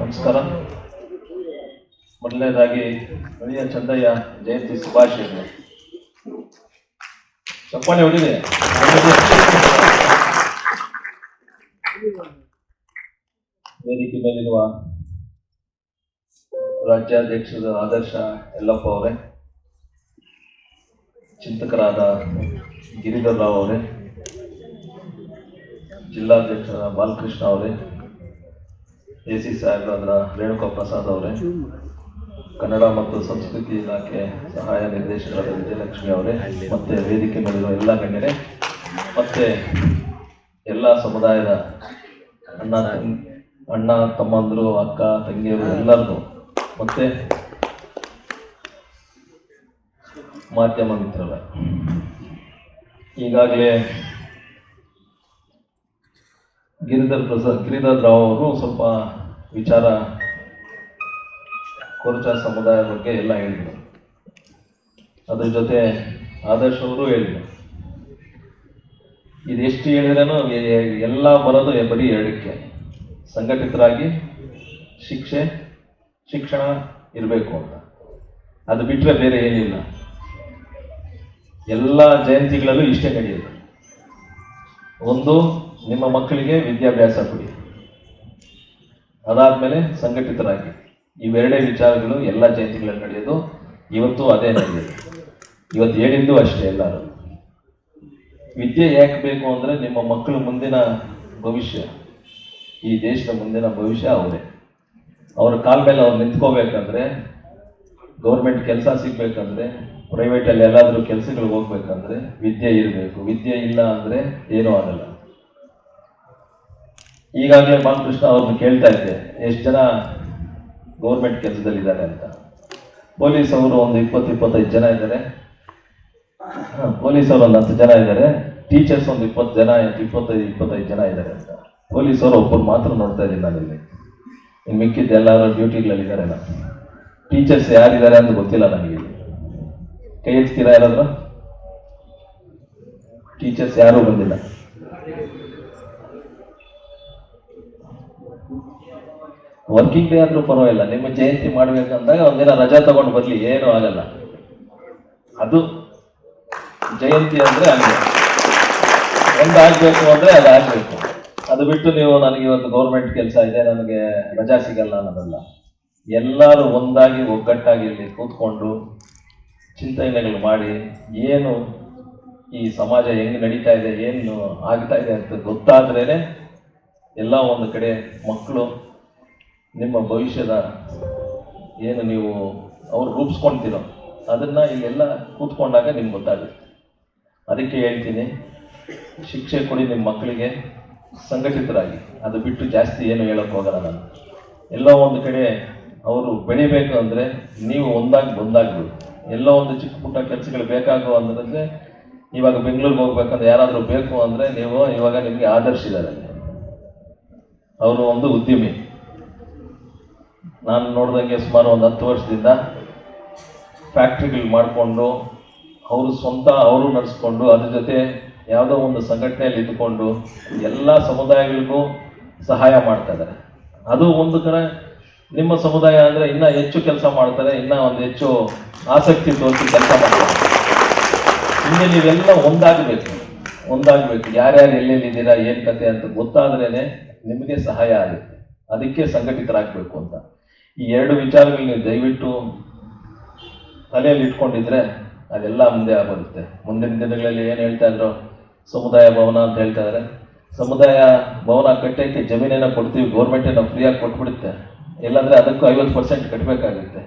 ನಮಸ್ಕಾರ. ಮೊದಲನೇದಾಗಿ ಮಣಿಯ ಚಂದಯ್ಯ ಜಯಂತಿ ಶುಭಾಶಯಗಳು. ಚಪ್ಪಾಳೆ ಹೊಡಿದೆ. ವೇದಿಕೆ ಮೇಲಿರುವ ರಾಜ್ಯಾಧ್ಯಕ್ಷರ ಆದರ್ಶ ಯಲ್ಲಪ್ಪ ಅವರೇ, ಚಿಂತಕರಾದ ಗಿರಿಧರ್ ರಾವ್ ಅವರೇ, ಜಿಲ್ಲಾಧ್ಯಕ್ಷರ ಬಾಲಕೃಷ್ಣ ಅವರೇ, ಎಸಿ ಸಾಹೇಬರಾದ ರೇಣುಕಾ ಪ್ರಸಾದ್ ಅವರೇ, ಕನ್ನಡ ಮತ್ತು ಸಂಸ್ಕೃತಿ ಇಲಾಖೆ ಸಹಾಯ ನಿರ್ದೇಶಕರಾದ ವಿಜಯಲಕ್ಷ್ಮಿ ಅವರೇ, ಮತ್ತೆ ವೇದಿಕೆ ಮೇಲಿರುವ ಎಲ್ಲ ಗಣ್ಯರೇ, ಮತ್ತೆ ಎಲ್ಲ ಸಮುದಾಯದ ಅಣ್ಣ ತಮ್ಮಂದರು, ಅಕ್ಕ ತಂಗಿಯರು ಎಲ್ಲರಿಗೂ, ಮತ್ತೆ ಮಾಧ್ಯಮ ಮಿತ್ರರ, ಈಗಾಗಲೇ ಗಿರಿಧರ್ ರಾವ್ ಅವರು ಸ್ವಲ್ಪ ವಿಚಾರ ಕೊರಚ ಸಮುದಾಯ ಬಗ್ಗೆ ಎಲ್ಲ ಹೇಳಿದರು. ಅದ್ರ ಜೊತೆ ಆದರ್ಶ ಅವರು ಹೇಳಿದರು. ಇದೆಷ್ಟು ಹೇಳಿದ್ರೇನು ಎಲ್ಲ ಬರೋದು ಬರೀ ಎರಡಕ್ಕೆ: ಸಂಘಟಿತರಾಗಿ ಶಿಕ್ಷಣ ಇರಬೇಕು ಅಂತ. ಅದು ಬಿಟ್ಟರೆ ಬೇರೆ ಏನಿಲ್ಲ. ಎಲ್ಲ ಜಯಂತಿಗಳಲ್ಲೂ ಇಷ್ಟೇ ನಡೆಯುತ್ತೆ. ಒಂದು, ನಿಮ್ಮ ಮಕ್ಕಳಿಗೆ ವಿದ್ಯಾಭ್ಯಾಸ ಕೊಡಿ, ಅದಾದ್ಮೇಲೆ ಸಂಘಟಿತರಾಗಿ. ಇವೆರಡೇ ವಿಚಾರಗಳು ಎಲ್ಲ ಜಯಂತಿಗಳಲ್ಲಿ ನಡೆಯೋದು. ಇವತ್ತು ಅದೇ ನಡೆಯೋದು. ಇವತ್ತು ಹೇಳಿದ್ದು ಅಷ್ಟೇ. ಎಲ್ಲರೂ ವಿದ್ಯೆ ಯಾಕೆ ಬೇಕು ಅಂದರೆ, ನಿಮ್ಮ ಮಕ್ಕಳು ಮುಂದಿನ ಭವಿಷ್ಯ, ಈ ದೇಶದ ಮುಂದಿನ ಭವಿಷ್ಯ ಅವರೇ. ಅವ್ರ ಕಾಲ ಮೇಲೆ ಅವ್ರು ನಿಂತ್ಕೋಬೇಕಂದ್ರೆ, ಗೌರ್ಮೆಂಟ್ ಕೆಲಸ ಸಿಗ್ಬೇಕಂದ್ರೆ, ಪ್ರೈವೇಟಲ್ಲಿ ಎಲ್ಲಾದರೂ ಕೆಲಸಗಳಿಗೆ ಹೋಗ್ಬೇಕಂದ್ರೆ ವಿದ್ಯೆ ಇರಬೇಕು. ವಿದ್ಯೆ ಇಲ್ಲ ಅಂದರೆ ಏನೂ ಆಗಲ್ಲ. ಈಗಾಗಲೇ ಬಾಲಕೃಷ್ಣ ಅವ್ರನ್ನ ಕೇಳ್ತಾ ಇದ್ದೆ, ಎಷ್ಟು ಜನ ಗೌರ್ಮೆಂಟ್ ಕೆಲಸದಲ್ಲಿದ್ದಾರೆ ಅಂತ. ಪೊಲೀಸ್ ಅವರು ಒಂದು 20-25 ಜನ ಇದ್ದಾರೆ. ಪೊಲೀಸ್ ಅವರು ಒಂದು 10 ಜನ ಇದ್ದಾರೆ. ಟೀಚರ್ಸ್ ಒಂದು 20 ಜನ, 25 ಜನ ಇದ್ದಾರೆ ಅಂತ. ಪೊಲೀಸ್ ಅವರು ಒಬ್ಬರು ಮಾತ್ರ ನೋಡ್ತಾ ಇದ್ದೀನಿ ನಾನಿಲ್ಲಿ. ಇನ್ನು ಮಿಕ್ಕಿದ್ದು ಎಲ್ಲರೂ ಡ್ಯೂಟಿಗಳಲ್ಲಿದ್ದಾರೆ. ಟೀಚರ್ಸ್ ಯಾರಿದ್ದಾರೆ ಅಂತ ಗೊತ್ತಿಲ್ಲ ನನಗೆ. ಕೈ ಎತ್ತೀರಾ ಯಾರಾದ್ರೂ? ಟೀಚರ್ಸ್ ಯಾರೂ ಬಂದಿಲ್ಲ. ವರ್ಕಿಂಗ್ ಡೇ ಆದ್ರೂ ಪರವಾಗಿಲ್ಲ. ನಿಮ್ಮ ಜಯಂತಿ ಮಾಡ್ಬೇಕಂದಾಗ ಒಂದಿನ ರಜಾ ತಗೊಂಡು ಬರ್ಲಿ, ಏನೂ ಆಗಲ್ಲ. ಅದು ಜಯಂತಿ ಅಂದ್ರೆ ಹಂಗೆ ಒಂದಾಗಬೇಕು ಅಂದ್ರೆ ಅದಾಗಬೇಕು. ಅದು ಬಿಟ್ಟು ನೀವು ನನಗೆ ಇವತ್ತು ಗೌರ್ಮೆಂಟ್ ಕೆಲಸ ಇದೆ, ನನಗೆ ರಜಾ ಸಿಗಲ್ಲ ಅನ್ನೋದಲ್ಲ. ಎಲ್ಲರೂ ಒಂದಾಗಿ ಒಗ್ಗಟ್ಟಾಗಿ ಇಲ್ಲಿ ಕೂತ್ಕೊಂಡು ಚಿಂತನೆಗಳು ಮಾಡಿ, ಏನು ಈ ಸಮಾಜ ಹೆಂಗೆ ನಡೀತಾ ಇದೆ, ಏನು ಆಗ್ತಾ ಇದೆ ಅಂತ ಗೊತ್ತಾದ್ರೇನೆ ಎಲ್ಲ ಒಂದು ಕಡೆ ಮಕ್ಕಳು ನಿಮ್ಮ ಭವಿಷ್ಯದ ಏನು ನೀವು ಅವ್ರು ರೂಪಿಸ್ಕೊಳ್ತೀರೋ ಅದನ್ನು ಇಲ್ಲೆಲ್ಲ ಕೂತ್ಕೊಂಡಾಗ ನಿಮ್ಗೆ ಗೊತ್ತಾಗುತ್ತೆ. ಅದಕ್ಕೆ ಹೇಳ್ತೀನಿ, ಶಿಕ್ಷೆ ಕೊಡಿ ನಿಮ್ಮ ಮಕ್ಕಳಿಗೆ, ಸಂಘಟಿತರಾಗಿ. ಅದು ಬಿಟ್ಟು ಜಾಸ್ತಿ ಏನು ಹೇಳೋಕ್ಕೆ ಹೋಗಲ್ಲ ನಾನು. ಎಲ್ಲೋ ಒಂದು ಕಡೆ ಅವರು ಬೆಳಿಬೇಕು ಅಂದರೆ ನೀವು ಒಂದಾಗ್ಬೋದು. ಎಲ್ಲೋ ಒಂದು ಚಿಕ್ಕ ಪುಟ್ಟ ಕೆಲಸಗಳು ಬೇಕಾಗುವ ಅಂದ್ರೆ, ಇವಾಗ ಬೆಂಗಳೂರಿಗೆ ಹೋಗ್ಬೇಕಂದ್ರೆ ಯಾರಾದರೂ ಬೇಕು ಅಂದರೆ ನೀವು ಇವಾಗ ನಿಮಗೆ ಆದರ್ಶ ಇದ್ದಾರೆ. ಅವರು ಒಂದು ಉದ್ಯಮಿ. ನಾನು ನೋಡಿದಂಗೆ ಸುಮಾರು ಒಂದು 10 ವರ್ಷದಿಂದ ಫ್ಯಾಕ್ಟ್ರಿಗಳು ಮಾಡಿಕೊಂಡು ಅವರು ನಡೆಸ್ಕೊಂಡು, ಅದ್ರ ಜೊತೆ ಯಾವುದೋ ಒಂದು ಸಂಘಟನೆಯಲ್ಲಿ ಇದ್ದುಕೊಂಡು ಎಲ್ಲ ಸಮುದಾಯಗಳಿಗೂ ಸಹಾಯ ಮಾಡ್ತಾ ಇದ್ದಾರೆ. ಅದು ಒಂದು ಕಡೆ ನಿಮ್ಮ ಸಮುದಾಯ ಅಂದರೆ ಇನ್ನೂ ಹೆಚ್ಚು ಕೆಲಸ ಮಾಡ್ತಾರೆ, ಇನ್ನೂ ಒಂದು ಹೆಚ್ಚು ಆಸಕ್ತಿ ತೋರಿಸಿ ಕೆಲಸ ಮಾಡ್ತಾರೆ. ಹಿಂಗೆ ನೀವೆಲ್ಲ ಒಂದಾಗಬೇಕು. ಯಾರ್ಯಾರು ಎಲ್ಲೆಲ್ಲಿದ್ದೀರಾ, ಏನು ಕತೆ ಅಂತ ಗೊತ್ತಾದ್ರೇ ನಿಮಗೆ ಸಹಾಯ ಆಗುತ್ತೆ. ಅದಕ್ಕೆ ಸಂಘಟಿತರಾಗಬೇಕು ಅಂತ. ಈ 2 ವಿಚಾರಗಳು ನೀವು ದಯವಿಟ್ಟು ತಲೆಯಲ್ಲಿ ಇಟ್ಕೊಂಡಿದ್ರೆ ಅದೆಲ್ಲ ಮುಂದೆ ಬರುತ್ತೆ. ಮುಂದಿನ ದಿನಗಳಲ್ಲಿ ಏನು ಹೇಳ್ತಾ ಇದ್ರು, ಸಮುದಾಯ ಭವನ ಅಂತ ಹೇಳ್ತಾ ಇದ್ದಾರೆ. ಸಮುದಾಯ ಭವನ ಕಟ್ಟೋಕ್ಕೆ ಜಮೀನೇನ ಕೊಡ್ತೀವಿ, ಗೌರ್ಮೆಂಟೇನ ಫ್ರೀಯಾಗಿ ಕೊಟ್ಬಿಡುತ್ತೆ. ಇಲ್ಲಾಂದರೆ ಅದಕ್ಕೂ 50% ಕಟ್ಟಬೇಕಾಗುತ್ತೆ.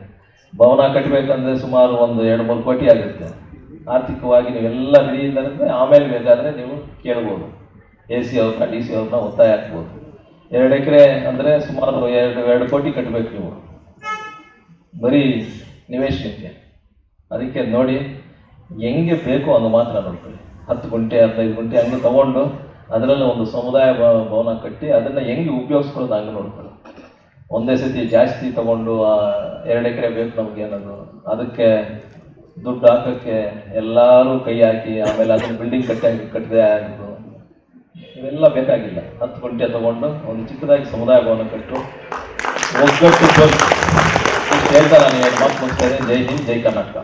ಭವನ ಕಟ್ಟಬೇಕಂದ್ರೆ ಸುಮಾರು ಒಂದು 2-3 ಕೋಟಿ ಆಗುತ್ತೆ. ಆರ್ಥಿಕವಾಗಿ ನೀವೆಲ್ಲ ರೆಡಿ ಅಂದರೆ ಆಮೇಲೆ ಬೇಕಾದರೆ ನೀವು ಕೇಳ್ಬೋದು. AC ಅವ್ರನ್ನ, DC ಅವ್ರನ್ನ ಒತ್ತಾಯ ಹಾಕ್ಬೋದು. 2 ಎಕರೆ ಅಂದರೆ ಸುಮಾರು 2 ಕೋಟಿ ಕಟ್ಟಬೇಕು ನೀವು ಬರೀ ನಿವೇಶನಕ್ಕೆ. ಅದಕ್ಕೆ ನೋಡಿ, ಹೆಂಗೆ ಬೇಕು ಅನ್ನೋ ಮಾತ್ರ ನೋಡ್ಕೊಳ್ಳಿ. 10 ಗುಂಟೆ 15 ಗುಂಟೆ ಹಂಗೆ ತಗೊಂಡು ಅದರಲ್ಲಿ ಒಂದು ಸಮುದಾಯ ಭವನ ಕಟ್ಟಿ ಅದನ್ನು ಹೆಂಗೆ ಉಪಯೋಗಿಸ್ಕೊಳ್ಳೋದು ಹಂಗೆ ನೋಡ್ಕೊಳ್ಳಿ. ಒಂದೇ ಸತಿ ಜಾಸ್ತಿ ತಗೊಂಡು 2 ಎಕರೆ ಬೇಕು ನಮಗೆ ಅನ್ನೋದು, ಅದಕ್ಕೆ ದುಡ್ಡು ಹಾಕೋಕ್ಕೆ ಎಲ್ಲರೂ ಕೈ ಹಾಕಿ ಆಮೇಲೆ ಅದನ್ನು ಬಿಲ್ಡಿಂಗ್ ಕಟ್ಟದೆ ಆಗೋದು, ಇವೆಲ್ಲ ಬೇಕಾಗಿಲ್ಲ. 10 ಗುಂಟೆ ತಗೊಂಡು ಒಂದು ಚಿಕ್ಕದಾಗಿ ಸಮುದಾಯ ಭವನ ಕಟ್ಟು ಒಗ್ಗಟ್ಟು ಇಷ್ಟು ಹೇಳ್ತಾ ನಾನು ಎರಡು ಮಾತು ಮುಗಿಸ್ತೇನೆ. ಜೈ ಹಿಂದ್, ಜೈ ಕರ್ನಾಟಕ.